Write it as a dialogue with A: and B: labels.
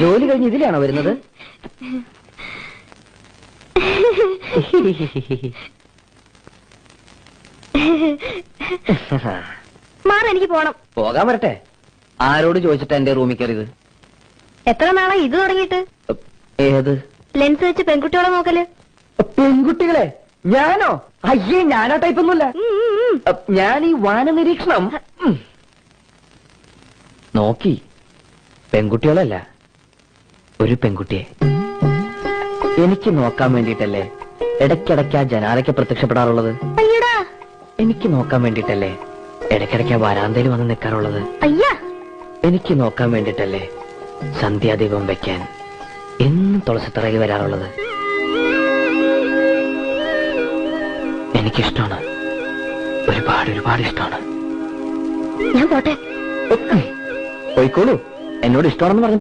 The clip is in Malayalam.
A: ജോലി കഴിഞ്ഞ് ഇതിലാണോ വരുന്നത്?
B: എനിക്ക് പോണം.
A: പോകാൻ വരട്ടെ. ആരോട് ചോദിച്ചിട്ടാ എന്റെ റൂമിൽ കയറിയത്?
B: എത്ര നാളെ ഇത് തുടങ്ങിയിട്ട്?
A: ഏത്
B: ലെൻസ് വെച്ച് പെൺകുട്ടികളെ നോക്കല്?
A: പെൺകുട്ടികളെ? ഞാനോ? അയ്യേ, ഞാനാ ടൈപ്പൊന്നുമില്ല. ഞാൻ ഈ വാന നിരീക്ഷണം നോക്കി. പെൺകുട്ടികളല്ല, ഒരു പെൺകുട്ടിയെ എനിക്ക് നോക്കാൻ വേണ്ടിട്ടല്ലേ ഇടയ്ക്കിടയ്ക്ക് ആ ജനാലയ്ക്ക് പ്രത്യക്ഷപ്പെടാറുള്ളത്. എനിക്ക് നോക്കാൻ വേണ്ടിട്ടല്ലേ ഇടയ്ക്കിടയ്ക്ക് ആ വരാന്തയിൽ വന്ന് നിൽക്കാറുള്ളത്. എനിക്ക് നോക്കാൻ വേണ്ടിട്ടല്ലേ സന്ധ്യാദീപം വെക്കാൻ എന്നും തുളസിത്തറയിൽ വരാറുള്ളത്. എനിക്കിഷ്ടമാണ്, ഒരുപാട് ഒരുപാട് ഇഷ്ടമാണ്.
B: ഞാൻ പോട്ടെ.
A: പോയിക്കോളൂ, എന്നോട് ഇഷ്ടമാണെന്ന് പറഞ്ഞു.